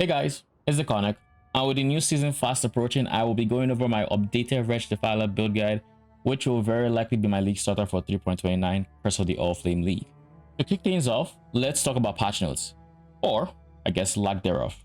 Hey guys, it's the Conic, and with the new season fast approaching, I will be going over my updated Wretched Defiler build guide, which will very likely be my league starter for 3.29 Curse of the Allflame League. To kick things off, let's talk about patch notes, or I guess lack thereof.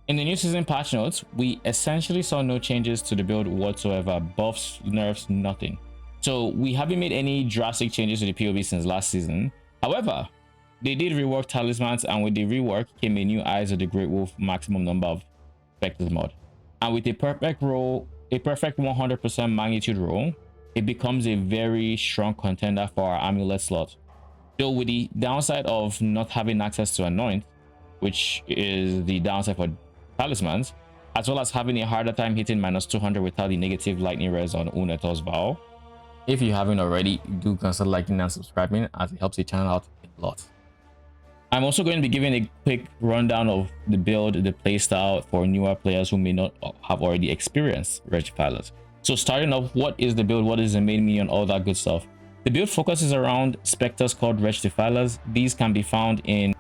In the new season patch notes, we essentially saw no changes to the build whatsoever, buffs, nerfs, nothing. So we haven't made any drastic changes to the PoB since last season. However, they did rework talismans, and with the rework came a new Eyes of the Great Wolf maximum number of Spectre mod. And with a perfect 100% magnitude roll, it becomes a very strong contender for our amulet slot. Though with the downside of not having access to anoint, which is the downside for talismans, as well as having a harder time hitting -200 without the negative lightning res on Unetor's Vow. If you haven't already, do consider liking and subscribing, as it helps the channel out a lot. I'm also going to be giving a quick rundown of the build, the playstyle for newer players who may not have already experienced Wretched Defilers. So starting off, what is the build, what is the main minion, all that good stuff. The build focuses around specters called Wretched Defilers. These can be found in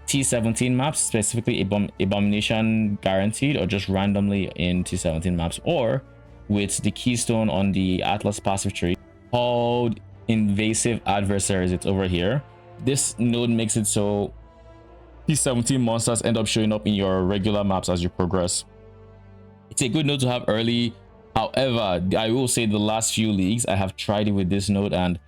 T17 maps, specifically Abomination guaranteed, or just randomly in T17 maps, or with the keystone on the Atlas passive tree called Invasive Adversaries. It's over here. This node makes it so T17 monsters end up showing up in your regular maps as you progress. It's a good node to have early. However, I will say the last few leagues I have tried it with this node, and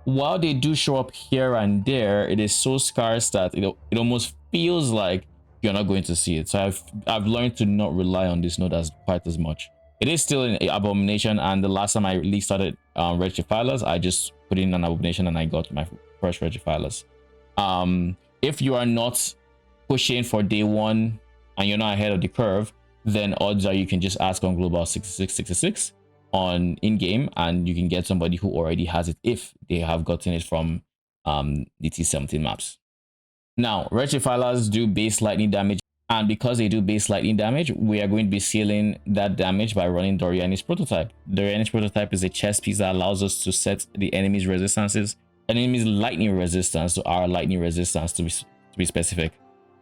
while they do show up here and there, it is so scarce that it almost feels like you're not going to see it. So I've learned to not rely on this node as quite as much. It is still an Abomination, and the last time I really started Wretched Defilers, I just put in an Abomination and I got my first Wretched Defilers. If you are not pushing for day one and you're not ahead of the curve, then odds are you can just ask on Global 6666 on in-game, and you can get somebody who already has it if they have gotten it from the T17 maps. Now, Wretched Defilers do base lightning damage, and because they do base lightning damage, we are going to be sealing that damage by running Doriani's Prototype. Doriani's Prototype is a chess piece that allows us to set the enemy's resistances, enemy's lightning resistance to our lightning resistance, to be specific.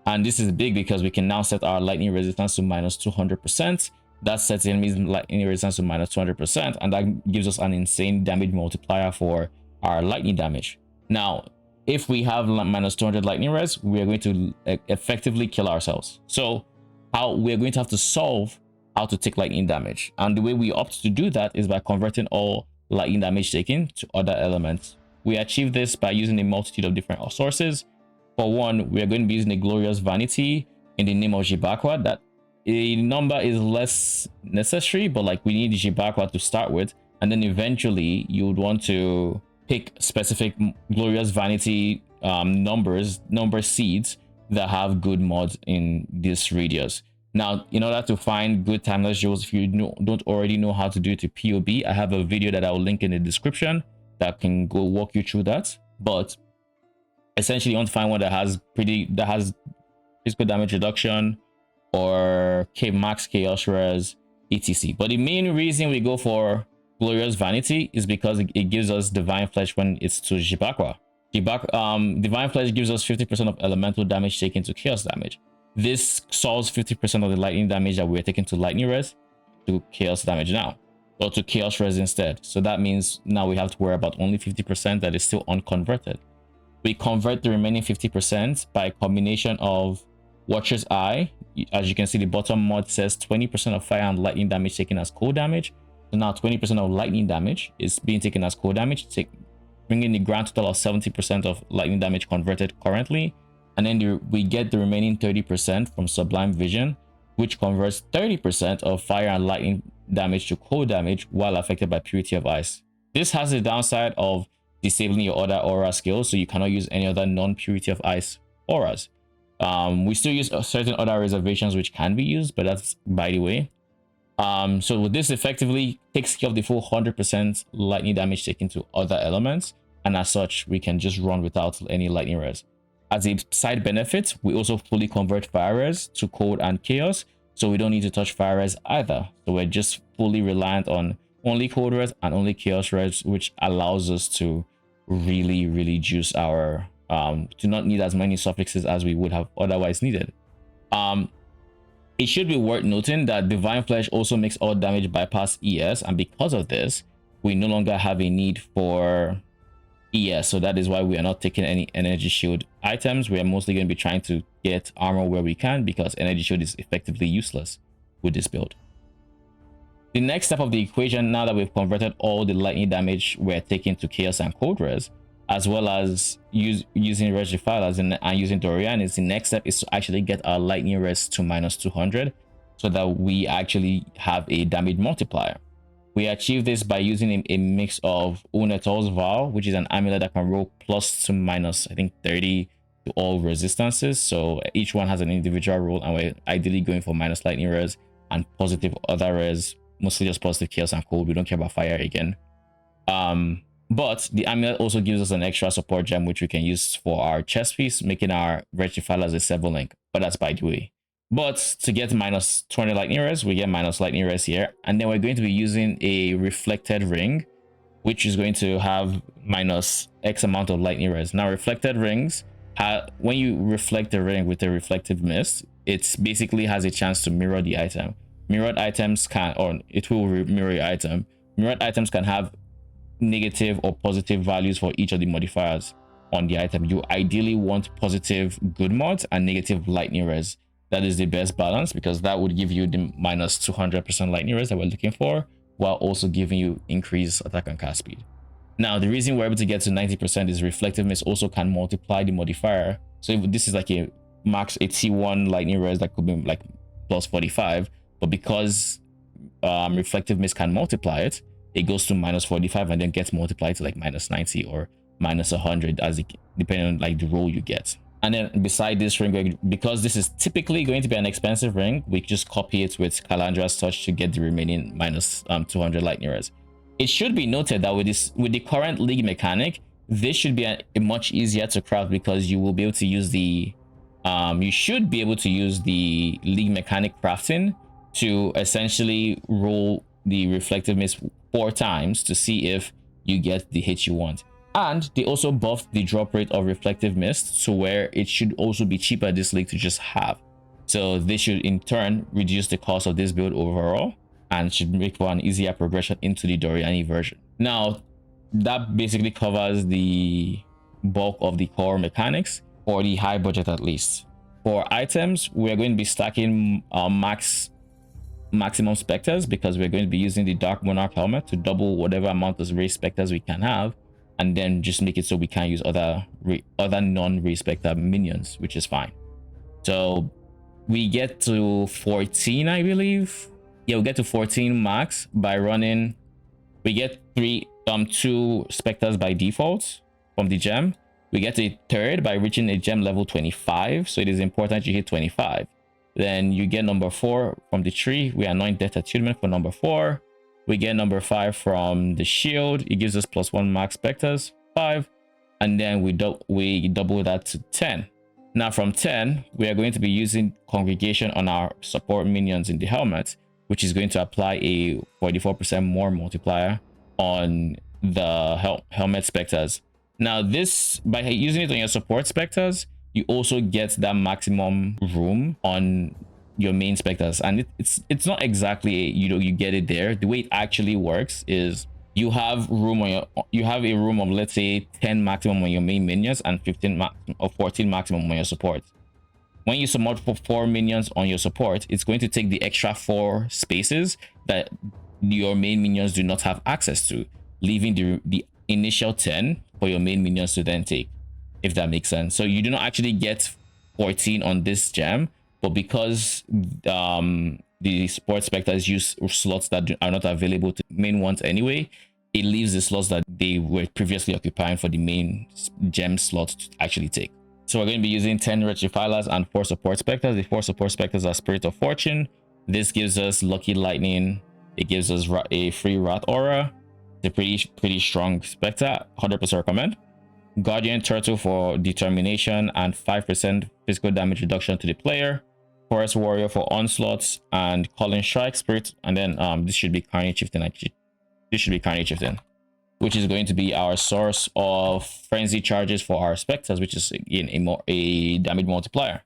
And this is big because we can now set our lightning resistance to -200%. That sets the enemy's lightning resistance to -200%, and that gives us an insane damage multiplier for our lightning damage. Now, if we have -200 lightning res, we are going to effectively kill ourselves. So we're going to have to solve how to take lightning damage, and the way we opt to do that is by converting all lightning damage taken to other elements. We achieve this by using a multitude of different sources. For one, we are going to be using a Glorious Vanity in the name of Jibakwa. That a number is less necessary, but like we need Jibakwa to start with, and then eventually you would want to pick specific Glorious Vanity number seeds that have good mods in this radius. Now, in order to find good timeless jewels, if you don't already know how to do it to PoB, I have a video that I will link in the description that can go walk you through that. But essentially, you want to find one that has physical damage reduction or max chaos res, etc. But the main reason we go for Glorious Vanity is because it gives us Divine Flesh when it's to Jibakwa. Divine Flesh gives us 50% of elemental damage taken to chaos damage. This solves 50% of the lightning damage that we're taking to lightning res to chaos damage now, or to chaos res instead. So that means now we have to worry about only 50% that is still unconverted. We convert the remaining 50% by a combination of Watcher's Eye. As you can see, the bottom mod says 20% of fire and lightning damage taken as cold damage. So now 20% of lightning damage is being taken as cold damage, bringing the grand total of 70% of lightning damage converted currently. And then we get the remaining 30% from Sublime Vision, which converts 30% of fire and lightning damage to cold damage while affected by Purity of Ice. This has the downside of disabling your other aura skills, so you cannot use any other non-Purity of Ice auras. We still use certain other reservations which can be used, but that's by the way. So this effectively takes care of the full 100% lightning damage taken to other elements, and as such, we can just run without any lightning res. As a side benefit, we also fully convert fire res to cold and chaos, so we don't need to touch fire res either. So we're just fully reliant on only cold res and only chaos res, which allows us to really juice our to not need as many suffixes as we would have otherwise needed. It should be worth noting that Divine Flesh also makes all damage bypass ES, and because of this, we no longer have a need for ES. So that is why we are not taking any energy shield items. We are mostly going to be trying to get armor where we can, because energy shield is effectively useless with this build. The next step of the equation, now that we've converted all the lightning damage we're taking to Chaos and Cold Res, as well as using Wretched Defilers and using Dorian, is the next step is to actually get our lightning res to -200 so that we actually have a damage multiplier. We achieve this by using a mix of Unetol's Vow, which is an amulet that can roll plus to minus, I think, 30 to all resistances. So each one has an individual roll, and we're ideally going for minus lightning res and positive other res, mostly just positive chaos and cold. We don't care about fire again. But the amulet also gives us an extra support gem, which we can use for our chest piece, making our Wretched Defiler as a 7 link. But that's by the way. But to get minus 20 lightning res, we get minus lightning res here. And then we're going to be using a reflected ring, which is going to have minus X amount of lightning res. Now, reflected rings, when you reflect the ring with a reflective mist, it basically has a chance to mirror the item. Mirrored items can, or it will mirror your item. Mirrored items can have negative or positive values for each of the modifiers on the item. You ideally want positive good mods and negative lightning res. That is the best balance, because that would give you the minus 200% lightning res that we're looking for, while also giving you increased attack and cast speed. Now, the reason we're able to get to 90% is reflective mist also can multiply the modifier. So if this is like a max a T1 lightning res, that could be like plus 45, but because reflective mist can multiply it, it goes to minus 45 and then gets multiplied to like minus 90 or minus 100, as it, depending on like the roll you get. And then beside this ring, because this is typically going to be an expensive ring, we just copy it with Calandra's Touch to get the remaining minus 200 lightning res. It should be noted that with the current league mechanic, this should be a much easier to craft, because you will be able to use the you should be able to use the league mechanic crafting to essentially roll the reflective mist 4 times to see if you get the hit you want. And they also buffed the drop rate of reflective mist, so where it should also be cheaper this league to just have. So this should in turn reduce the cost of this build overall, and should make for an easier progression into the Doriani version. Now, that basically covers the bulk of the core mechanics, or the high budget at least. For items, we're going to be stacking maximum specters, because we're going to be using the Dark Monarch helmet to double whatever amount of race specters we can have, and then just make it so we can use other non-race specter minions, which is fine. So we get to 14, I believe. Yeah, we get to 14 max by running. We get 2 specters by default from the gem. We get a third by reaching a gem level 25, so it is important you hit 25. Then you get number 4 from the tree. We anoint Death Attunement for number 4. We get number 5 from the shield. It gives us +1 max specters, 5. And then we double that to 10. Now from 10, we are going to be using Congregation on our support minions in the helmet, which is going to apply a 44% more multiplier on the helmet specters. Now this, by using it on your support specters, you also get that maximum room on your main specters, and it's not exactly you get it there. The way it actually works is you have room on you have a room of, let's say, 10 maximum on your main minions and 15 or 14 maximum on your support. When you summon for 4 minions on your support, it's going to take the extra 4 spaces that your main minions do not have access to, leaving the initial 10 for your main minions to then take, if that makes sense. So you do not actually get 14 on this gem, but because the support specters use slots that are not available to main ones anyway, it leaves the slots that they were previously occupying for the main gem slot to actually take. So we're going to be using 10 Wretched Defilers and 4 support specters. The 4 support specters are Spirit of Fortune. This gives us Lucky Lightning. It gives us a free Rat Aura. It's a pretty strong specter. 100% recommend. Guardian Turtle for Determination and 5% physical damage reduction to the player. Forest Warrior for onslaughts and Calling Strike Spirit. And then this should be Carnage Chieftain. This should be Carnage Chieftain, which is going to be our source of frenzy charges for our specters, which is again a damage multiplier.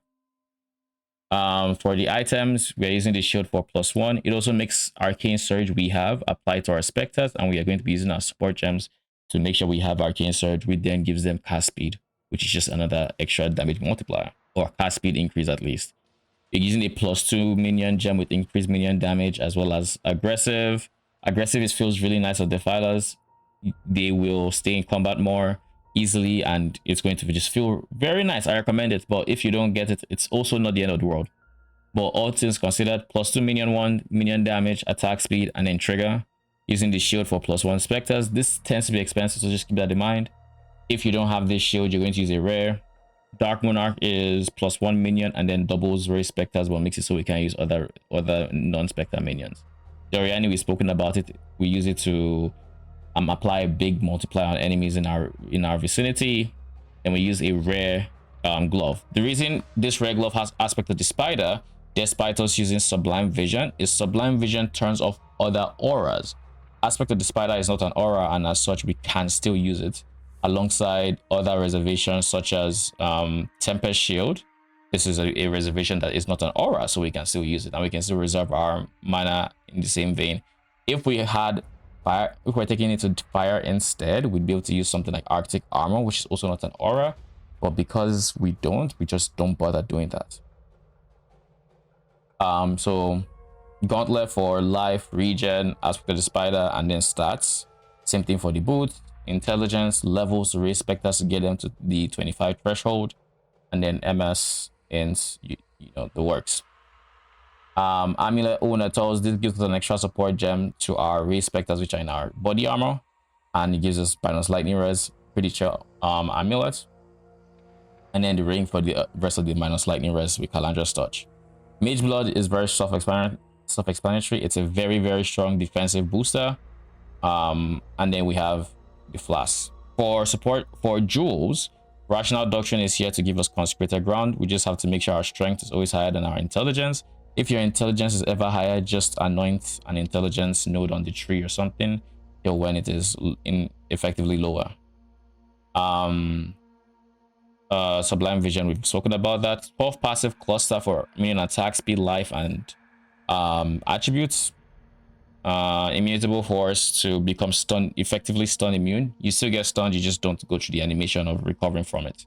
For the items, we are using the shield for +1. It also makes arcane surge we have apply to our specters, and we are going to be using our support gems to make sure we have arcane surge, which then gives them cast speed, which is just another extra damage multiplier, or cast speed increase at least. You're using a +2 minion gem with increased minion damage, as well as aggressive. Aggressive is feels really nice of Defilers. They will stay in combat more easily, and it's going to just feel very nice. I recommend it, but if you don't get it, it's also not the end of the world. But all things considered, +2 minion 1 minion damage, attack speed, and then trigger using the shield for +1 specters. This tends to be expensive, so just keep that in mind. If you don't have this shield, you're going to use a rare. Dark Monarch is +1 minion and then doubles rare specters, but makes it so we can use other non-spectre minions. Doriani, we've spoken about it. We use it to apply a big multiplier on enemies in our vicinity. And we use a rare glove. The reason this rare glove has aspect of the spider, despite us using Sublime Vision, is Sublime Vision turns off other auras. Aspect of the spider is not an aura, and as such we can still use it alongside other reservations such as Tempest Shield. This is a reservation that is not an aura, so we can still use it, and we can still reserve our mana in the same vein. If we had fire, if we're taking it to fire instead, we'd be able to use something like Arctic Armor, which is also not an aura, but because we just don't bother doing that. So Gauntlet for life, regen, aspect of the spider, and then stats. Same thing for the boot. Intelligence, levels to raise specters to get them to the 25 threshold, and then MS in you know the works. Amulet owner tells this gives us an extra support gem to our raise specters, which are in our body armor, and it gives us minus lightning res, pretty chill amulet, and then the ring for the rest of the minus lightning res with Calandra's touch. Mage blood is very self-explanatory. It's a very strong defensive booster. And then we have the flask. For support for jewels, Rational Doctrine is here to give us consecrated ground. We just have to make sure our strength is always higher than our intelligence. If your intelligence is ever higher, just anoint an intelligence node on the tree or something till when it is effectively lower. Sublime Vision, we've spoken about that. 12 passive cluster for minion attack, speed, life, and attributes. Immutable force to become effectively stun immune. You still get stunned, you just don't go through the animation of recovering from it.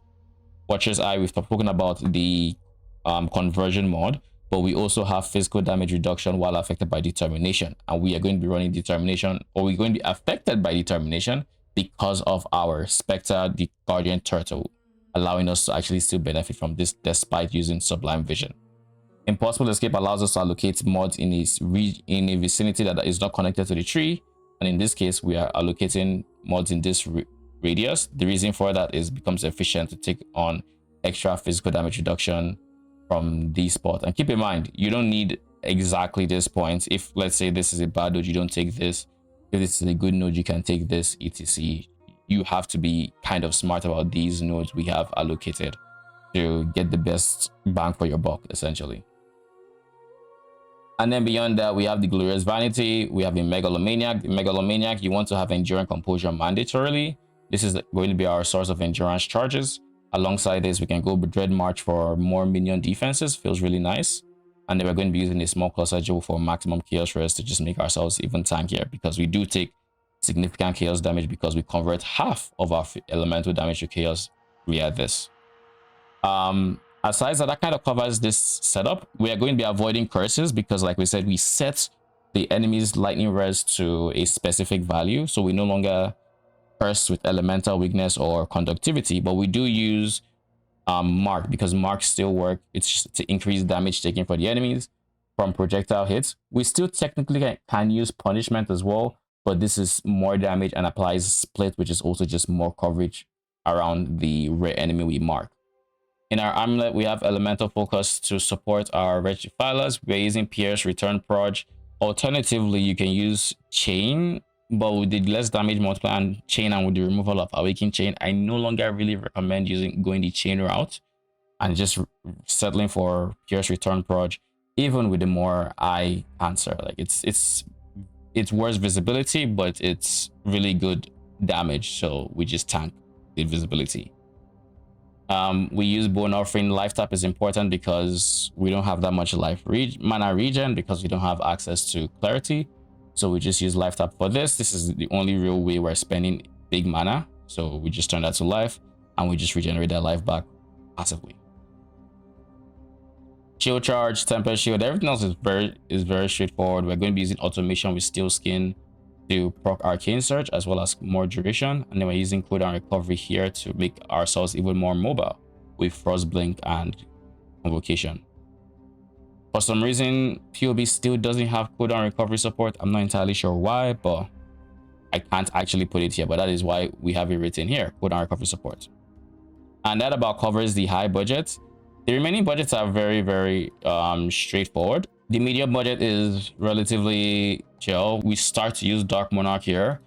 Watcher's Eye, we've spoken about the conversion mod, but we also have physical damage reduction while affected by determination, and we are going to be running determination, or we're going to be affected by determination because of our Spectre, the Guardian Turtle, allowing us to actually still benefit from this despite using Sublime Vision. Impossible Escape allows us to allocate mods in a vicinity that is not connected to the tree, and in this case we are allocating mods in this radius. The reason for that is it becomes efficient to take on extra physical damage reduction from these spots. And keep in mind, you don't need exactly this point. If let's say this is a bad node, you don't take this. If this is a good node, you can take this, etc. You have to be kind of smart about these nodes we have allocated to get the best bang for your buck, essentially. And then beyond that, we have the Glorious Vanity, we have a Megalomaniac. The Megalomaniac, you want to have Enduring Composure mandatorily. This is going to be our source of endurance charges. Alongside this, we can go with Dread March for more minion defenses, feels really nice. And then we're going to be using a small cluster jewel for maximum chaos res to just make ourselves even tankier, because we do take significant chaos damage because we convert half of our elemental damage to chaos via this. Aside that kind of covers this setup. We are going to be avoiding curses because, like we said, we set the enemy's lightning res to a specific value, so we no longer curse with elemental weakness or conductivity, but we do use mark, because marks still work. It's just to increase damage taken for the enemies from projectile hits. We still technically can use punishment as well, but this is more damage and applies split, which is also just more coverage around the rare enemy we mark. In our amulet, we have elemental focus to support our Wretched Defilers. We're using Pierce, Return Proj. Alternatively, you can use Chain, but with the less damage multiplier and Chain, and with the removal of Awakening Chain, I no longer really recommend going the Chain route and just settling for Pierce, Return Proj, even with the more eye answer. Like it's worse visibility, but it's really good damage, so we just tank the visibility. We use Bone Offering. Life tap is important because we don't have that much mana regen because we don't have access to Clarity. So we just use life tap for this. This is the only real way we're spending big mana. So we just turn that to life and we just regenerate that life back passively. Shield charge, Tempest shield, everything else is very straightforward. We're going to be using automation with Steel Skin to proc Arcane Surge as well as more duration, and then we're using cooldown recovery here to make ourselves even more mobile with Frost Blink and Convocation. For some reason, PoB still doesn't have cooldown recovery support. I'm not entirely sure why, but I can't actually put it here, but that is why we have it written here, cooldown recovery support. And that about covers the high budget. The remaining budgets are very straightforward. The medium budget is relatively chill. We start to use Dark Monarch here.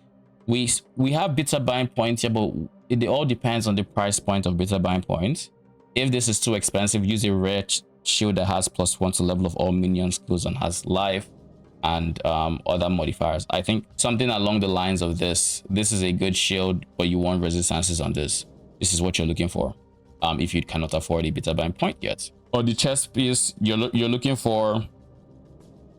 We have bitter buying points here, but it all depends on the price point of bitter buying points. If this is too expensive, use a rare shield that has +1 to level of all minion skills and has life and other modifiers. I think something along the lines of this is a good shield, but you want resistances on this. This is what you're looking for if you cannot afford a bitter buying point yet. Or the chest piece, you're looking for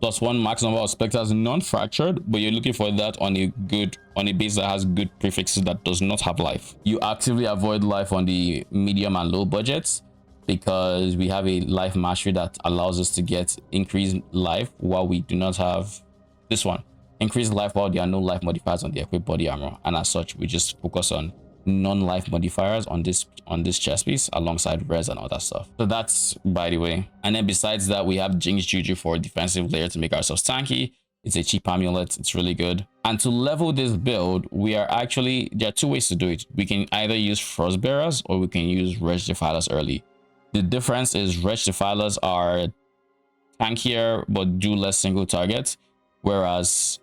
+1 max number of specters non-fractured, but you're looking for that on a base that has good prefixes that does not have life. You actively avoid life on the medium and low budgets because we have a life mastery that allows us to get increased life while we do not have this one. Increased life while there are no life modifiers on the equipped body armor, and as such we just focus on non-life modifiers on this chest piece alongside res and other stuff. So that's by the way. And then besides that, we have Jinx Juju for a defensive layer to make ourselves tanky. It's a cheap amulet, it's really good. And to level this build, there are 2 ways to do it. We can either use Frostbearers or we can use Wretched Defilers early. The difference is Wretched Defilers are tankier but do less single targets, whereas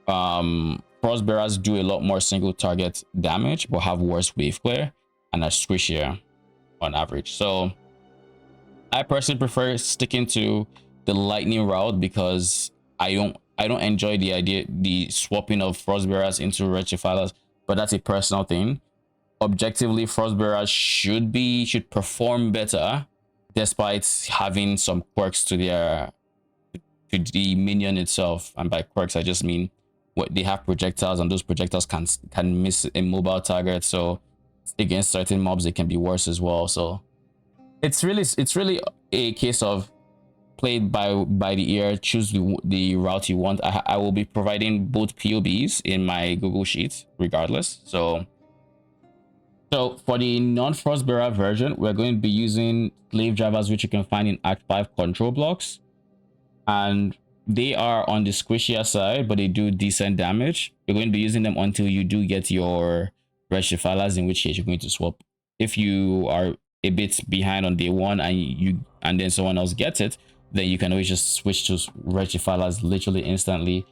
Frostbearers do a lot more single target damage but have worse wave clear and are squishier on average. So I personally prefer sticking to the lightning route because I don't enjoy the swapping of Frostbearers into Wretched Defilers, but that's a personal thing. Objectively, Frostbearers should perform better despite having some quirks to the minion itself, and by quirks I just mean what they have projectiles, and those projectiles can miss a mobile target, so against certain mobs it can be worse as well. So it's really a case of play it by the ear, choose the route you want. I will be providing both POBs in my Google Sheets regardless. So for the non-Frostbearer version, we're going to be using slave drivers, which you can find in Act 5 control blocks, and they are on the squishier side, but they do decent damage. You're going to be using them until you do get your Wretched Defilers, in which case you're going to swap. If you are a bit behind on day one and then someone else gets it, then you can always just switch to Wretched Defilers literally instantly.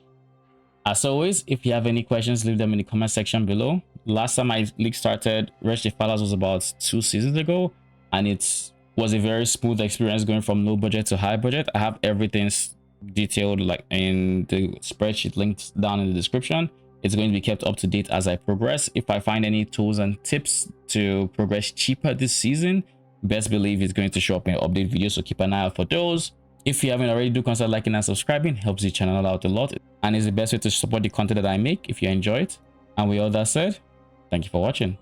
As always, if you have any questions, leave them in the comment section below. Last time my league started, Wretched Defilers was about 2 seasons ago, and it was a very smooth experience going from low budget to high budget. I have everything detailed like in the spreadsheet linked down in the description. It's going to be kept up to date as I progress. If I find any tools and tips to progress cheaper this season, best believe it's going to show up in update videos, so keep an eye out for those. If you haven't already, do consider liking and subscribing. Helps the channel out a lot and is the best way to support the content that I make if you enjoy it. And with all that said, thank you for watching.